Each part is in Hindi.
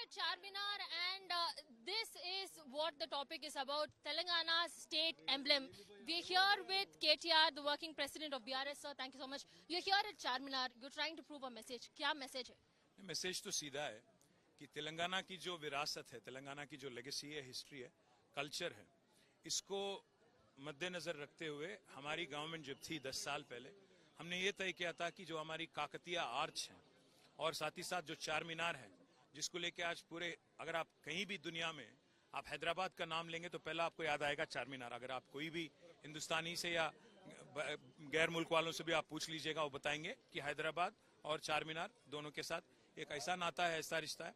at Charminar, and this is what the topic is about, Telangana's state emblem. We're here with KTR, the working president of BRS. Sir, thank you so much. You're here at Charminar. You're trying to prove a message. क्या message है? मैसेज तो सीधा है कि तेलंगाना की जो विरासत है, तेलंगाना की जो लेगेसी है, हिस्ट्री है, कल्चर है, इसको मद्देनजर रखते हुए हमारी गवर्नमेंट जब थी 10 साल पहले, हमने ये तय किया था कि जो हमारी काकतीय आर्च है और साथ ही साथ जो चार मीनार है, जिसको लेके आज पूरे, अगर आप कहीं भी दुनिया में आप हैदराबाद का नाम लेंगे तो पहला आपको याद आएगा चार मीनार। अगर आप कोई भी हिंदुस्तानी से या गैर मुल्क वालों से भी आप पूछ लीजिएगा, वो बताएंगे कि हैदराबाद और चार मीनार दोनों के साथ एक ऐसा नाता है, ऐसा रिश्ता है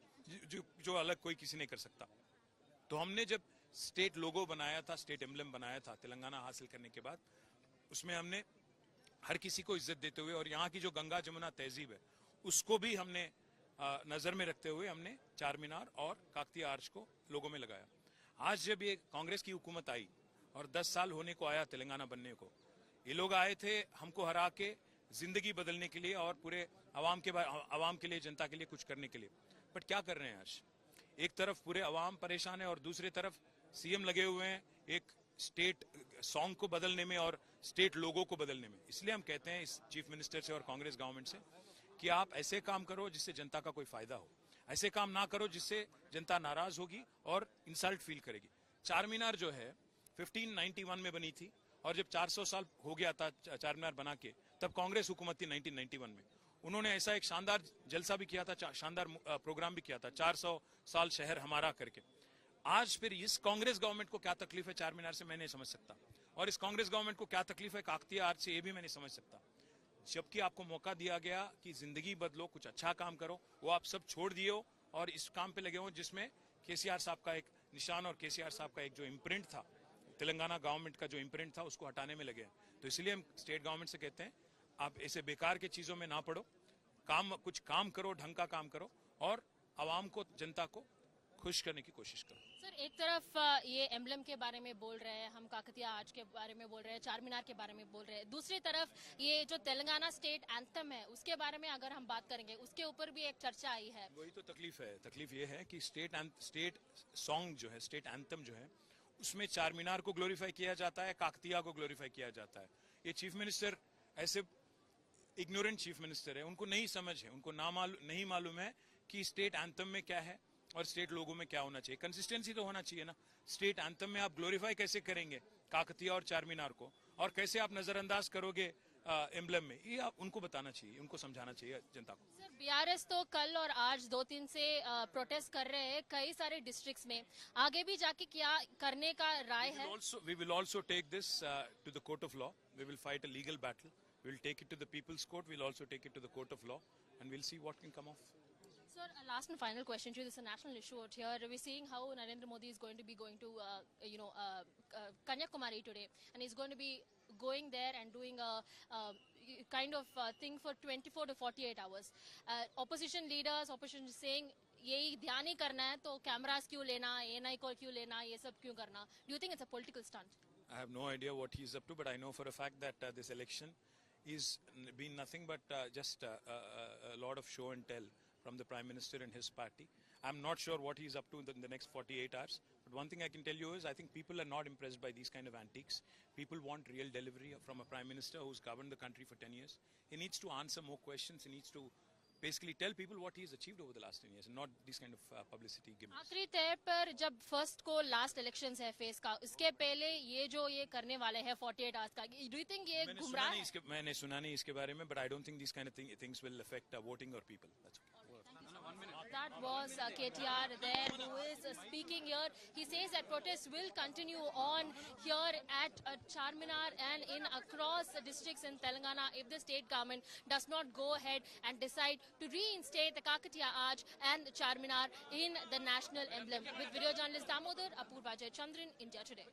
जो अलग कोई किसी नहीं कर सकता। तो हमने जब स्टेट लोगो बनाया था, स्टेट एम्बलम बनाया था तेलंगाना हासिल करने के बाद, उसमें हमने हर किसी को इज्जत देते हुए और यहाँ की जो गंगा जमुना तहजीब है उसको भी हमने नजर में रखते हुए हमने चार मीनार और काकतीय आर्च को लोगों में लगाया। आज जब ये कांग्रेस की हुकूमत आई और 10 साल होने को आया तेलंगाना बनने को, ये लोग आए थे हमको हरा के जिंदगी बदलने के लिए और पूरे अवाम के लिए, जनता के लिए कुछ करने के लिए। बट क्या कर रहे हैं आज? एक तरफ पूरे अवाम परेशान है और दूसरी तरफ सीएम लगे हुए हैं एक स्टेट सॉन्ग को बदलने में और स्टेट लोगो को बदलने में। इसलिए हम कहते हैं इस चीफ मिनिस्टर से और कांग्रेस गवर्नमेंट से कि आप ऐसे काम करो जिससे जनता का कोई फायदा हो, ऐसे काम ना करो जिससे जनता नाराज होगी और इंसल्ट फील करेगी। चार मीनार जो है 1591 में बनी थी और जब 400 साल हो गया था चार मीनार बना के, तब कांग्रेस हुकूमत थी 1991 में। उन्होंने ऐसा एक शानदार जलसा भी किया था, शानदार प्रोग्राम भी किया था, 400 साल शहर हमारा करके। आज फिर इस कांग्रेस गवर्नमेंट को क्या तकलीफ है चार मीनार से, मैं नहीं समझ सकता। और इस कांग्रेस गवर्नमेंट को क्या तकलीफ है काकतीय आर्च से, ये भी मैं नहीं समझ सकता। जबकि आपको मौका दिया गया कि जिंदगी बदलो, कुछ अच्छा काम करो, वो आप सब छोड़ दिए हो और इस काम पे लगे हो जिसमें केसीआर साहब का एक निशान और केसीआर साहब का एक जो इम्प्रिंट था, तेलंगाना गवर्नमेंट का जो इम्प्रिंट था, उसको हटाने में लगे हैं। तो इसलिए हम स्टेट गवर्नमेंट से कहते हैं आप ऐसे बेकार के चीजों में ना पड़ो, कुछ काम करो, ढंग का काम करो और आवाम को, जनता को खुश करने की कोशिश करो। सर, एक तरफ ये एम्बलम के बारे में बोल रहे हैं, हम काकतीय आर्च के बारे में बोल रहे हैं, चार मीनार के बारे में बोल रहे हैं, दूसरी तरफ ये जो तेलंगाना स्टेट एंथम है उसके बारे में अगर हम बात करेंगे, उसके ऊपर भी एक चर्चा आई है। वही तो तकलीफ है। तकलीफ ये है कि स्टेट सॉन्ग जो है, स्टेट एंथम जो है, उसमें चार मीनार को ग्लोरीफाई किया जाता है, काकतीय को ग्लोरीफाई किया जाता है। ये चीफ मिनिस्टर ऐसे इग्नोरेंट चीफ मिनिस्टर है, उनको नहीं समझ है, उनको नहीं मालूम है कि स्टेट एंथम में क्या है और स्टेट लोगो में क्या होना चाहिए। कंसिस्टेंसी तो होना चाहिए ना। स्टेट एंथम में आप ग्लोरीफाई कैसे करेंगे काकतीय और चार मीनार को, और कैसे आप नजरअंदाज करोगे एम्बलम में, ये आप उनको बताना चाहिए, उनको समझाना चाहिए जनता को। सर, बीआरएस तो कल और आज 2-3 से प्रोटेस्ट कर रहे हैं कई सारे डिस्ट्रिक्ट्स में, आगे भी जाके क्या करने का राय है? We will also take this to the court of law. We will fight a legal battle. We will take it to the people's court. We'll also take it to the court of law, and we'll see what can come off. Sir, last and final question to you. This is a national issue out here. We're seeing how Narendra Modi is going to be going to, Kanyakumari today, and he's going to be going there and doing a kind of thing for 24 to 48 hours. Opposition leaders, opposition is saying, यही ध्यान ही करना है तो कैमरास क्यों लेना, एएनआई को क्यों लेना, ये सब क्यों करना? Do you think it's a political stunt? I have no idea what he's up to, but I know for a fact that this election is been nothing but just a lot of show and tell from the Prime Minister and his party. I'm not sure what he's up to in the next 48 hours. But one thing I can tell you is I think people are not impressed by these kind of antiques. People want real delivery from a Prime Minister who's governed the country for 10 years. He needs to answer more questions. He needs to basically tell people what he's achieved over the last 10 years and not these kind of publicity gimmicks. आखिरी तय पर जब फर्स्ट को लास्ट इलेक्शंस है फेस का, उसके पहले ये जो ये करने वाले हैं 48 आवर्स का, डू यू थिंक ये गुमराह है? मैंने सुना नहीं इसके बारे में, but I don't think these kind of things will affect voting or people. That's okay. That was KTR there, who is speaking here. He says that protests will continue on here at Charminar and in across districts in Telangana if the state government does not go ahead and decide to reinstate the Kakatiya Arch and Charminar in the national emblem. With video journalist Damodar, Apurva Jayachandran, India Today.